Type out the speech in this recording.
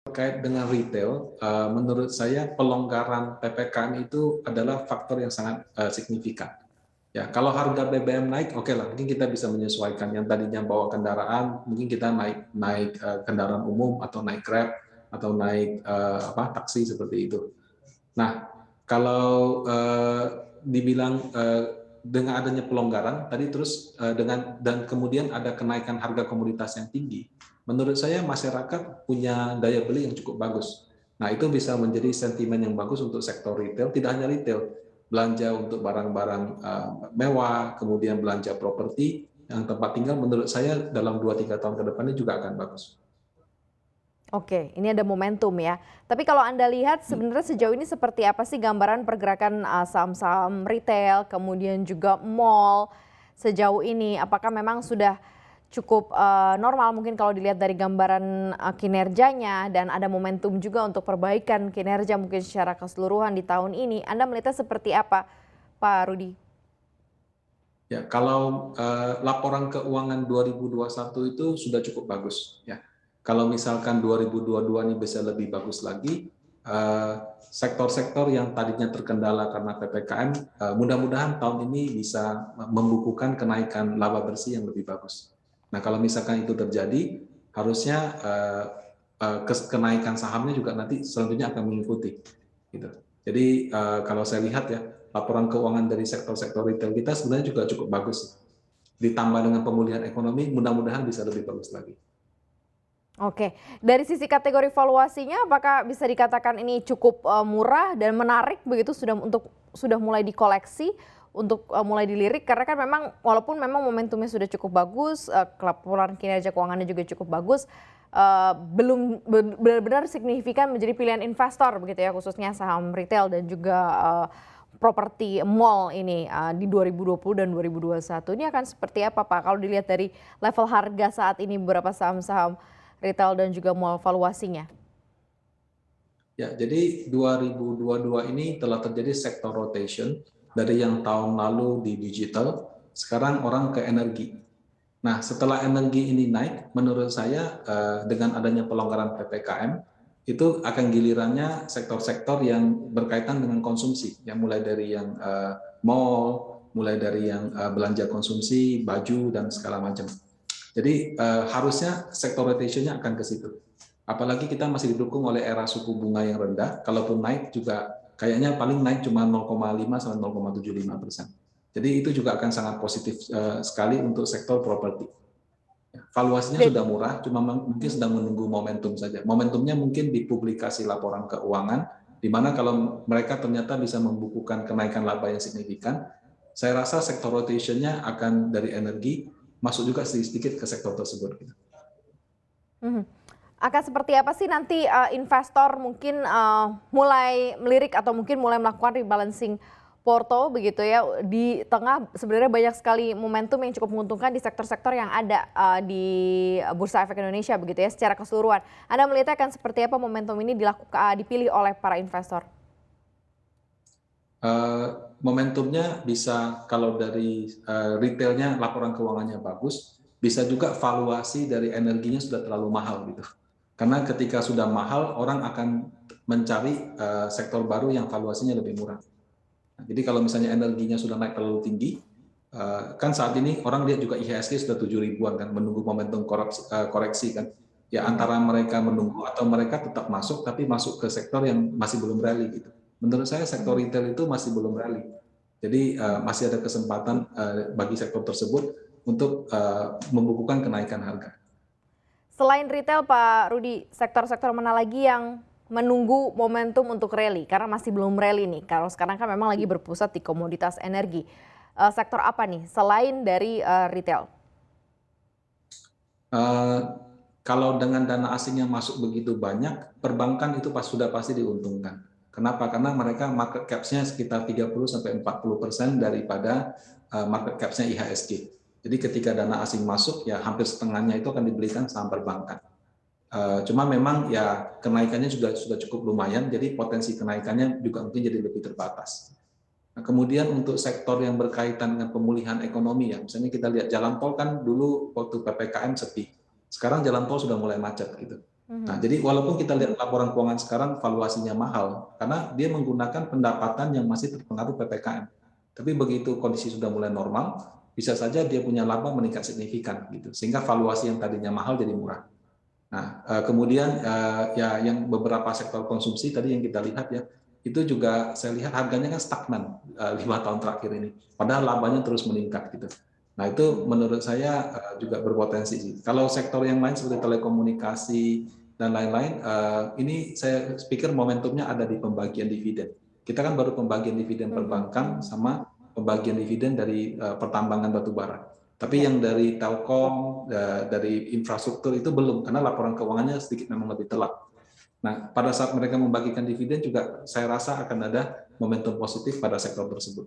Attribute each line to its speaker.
Speaker 1: Terkait dengan retail, menurut saya pelonggaran PPKM itu adalah faktor yang sangat signifikan. Ya, kalau harga BBM naik, oke lah, mungkin kita bisa menyesuaikan. Yang tadinya bawa kendaraan, mungkin kita naik kendaraan umum atau naik Grab atau naik taksi seperti itu. Nah, kalau dibilang dengan adanya pelonggaran tadi terus dan kemudian ada kenaikan harga komoditas yang tinggi, menurut saya masyarakat punya daya beli yang cukup bagus. Nah, itu bisa menjadi sentimen yang bagus untuk sektor retail, tidak hanya retail, belanja untuk barang-barang mewah, kemudian belanja properti yang tempat tinggal, menurut saya dalam 2-3 tahun ke depannya juga akan bagus.
Speaker 2: Oke, ini ada momentum ya. Tapi kalau Anda lihat sebenarnya sejauh ini seperti apa sih gambaran pergerakan saham-saham retail, kemudian juga mall sejauh ini? Apakah memang sudah cukup normal mungkin kalau dilihat dari gambaran kinerjanya dan ada momentum juga untuk perbaikan kinerja mungkin secara keseluruhan di tahun ini. Anda melihatnya seperti apa, Pak Rudi?
Speaker 1: Ya, kalau laporan keuangan 2021 itu sudah cukup bagus. Ya, kalau misalkan 2022 ini bisa lebih bagus lagi, sektor-sektor yang tadinya terkendala karena PPKM, mudah-mudahan tahun ini bisa membukukan kenaikan laba bersih yang lebih bagus. Nah, kalau misalkan itu terjadi, harusnya kenaikan sahamnya juga nanti selanjutnya akan mengikuti. Gitu. Jadi kalau saya lihat ya, laporan keuangan dari sektor-sektor retail kita sebenarnya juga cukup bagus. Ditambah dengan pemulihan ekonomi, mudah-mudahan bisa lebih bagus lagi.
Speaker 2: Oke, dari sisi kategori valuasinya apakah bisa dikatakan ini cukup murah dan menarik begitu sudah mulai dikoleksi untuk mulai dilirik karena kan memang walaupun memang momentumnya sudah cukup bagus, laporan kinerja keuangannya juga cukup bagus, belum benar-benar signifikan menjadi pilihan investor begitu ya khususnya saham retail dan juga properti mall ini di 2020 dan 2021 ini akan seperti apa Pak kalau dilihat dari level harga saat ini beberapa saham-saham retail dan juga mall valuasinya?
Speaker 1: Ya, jadi 2022 ini telah terjadi sector rotation dari yang tahun lalu di digital, sekarang orang ke energi. Nah, setelah energi ini naik, menurut saya dengan adanya pelonggaran PPKM, itu akan gilirannya sektor-sektor yang berkaitan dengan konsumsi, yang mulai dari yang mall, mulai dari yang belanja konsumsi, baju, dan segala macam. Jadi harusnya sektor rotation-nya akan ke situ. Apalagi kita masih didukung oleh era suku bunga yang rendah, kalaupun naik juga kayaknya paling naik cuma 0,5 sampai 0,75%. Jadi itu juga akan sangat positif sekali untuk sektor properti. Valuasinya sudah murah, cuma mungkin sedang menunggu momentum saja. Momentumnya mungkin di publikasi laporan keuangan, di mana kalau mereka ternyata bisa membukukan kenaikan laba yang signifikan, saya rasa sektor rotation-nya akan dari energi masuk juga sedikit ke sektor tersebut.
Speaker 2: Akan seperti apa sih nanti investor mungkin mulai melirik atau mungkin mulai melakukan rebalancing porto begitu ya di tengah sebenarnya banyak sekali momentum yang cukup menguntungkan di sektor-sektor yang ada di Bursa Efek Indonesia begitu ya secara keseluruhan. Anda melihatnya akan seperti apa momentum ini dipilih oleh para investor?
Speaker 1: Momentumnya bisa kalau dari retailnya laporan keuangannya bagus, bisa juga valuasi dari energinya sudah terlalu mahal gitu. Karena ketika sudah mahal, orang akan mencari sektor baru yang valuasinya lebih murah. Nah, jadi kalau misalnya energinya sudah naik terlalu tinggi, kan saat ini orang lihat juga IHSG sudah 7 ribuan kan, menunggu momentum koreksi kan. Ya antara mereka menunggu atau mereka tetap masuk, tapi masuk ke sektor yang masih belum rally gitu. Menurut saya sektor retail itu masih belum rally. Jadi masih ada kesempatan bagi sektor tersebut untuk membukukan kenaikan harga.
Speaker 2: Selain retail Pak Rudi, sektor-sektor mana lagi yang menunggu momentum untuk rally? Karena masih belum rally nih. Kalau sekarang kan memang lagi berpusat di komoditas energi. Sektor apa nih selain dari retail?
Speaker 1: Kalau dengan dana asing yang masuk begitu banyak, perbankan itu sudah pasti diuntungkan. Kenapa? Karena mereka market cap-nya sekitar 30-40% daripada market cap-nya IHSG. Jadi ketika dana asing masuk, ya hampir setengahnya itu akan dibelikan saham perbankan. Cuma memang ya kenaikannya juga sudah cukup lumayan, jadi potensi kenaikannya juga mungkin jadi lebih terbatas. Nah, kemudian untuk sektor yang berkaitan dengan pemulihan ekonomi ya, misalnya kita lihat jalan tol kan dulu waktu PPKM sepi, sekarang jalan tol sudah mulai macet gitu. Nah, jadi walaupun kita lihat laporan keuangan sekarang valuasinya mahal, karena dia menggunakan pendapatan yang masih terpengaruh PPKM. Tapi begitu kondisi sudah mulai normal, bisa saja dia punya laba meningkat signifikan, gitu. Sehingga valuasi yang tadinya mahal jadi murah. Nah, kemudian ya yang beberapa sektor konsumsi tadi yang kita lihat ya, itu juga saya lihat harganya kan stagnan 5 tahun terakhir ini, padahal labanya terus meningkat gitu. Nah itu menurut saya juga berpotensi sih. Kalau sektor yang lain seperti telekomunikasi dan lain-lain, ini saya pikir momentumnya ada di pembagian dividen. Kita kan baru pembagian dividen perbankan sama pembagian dividen dari pertambangan batu bara. Tapi yang dari Telkom, dari infrastruktur itu belum, karena laporan keuangannya sedikit memang lebih telat. Nah, pada saat mereka membagikan dividen juga saya rasa akan ada momentum positif pada sektor tersebut.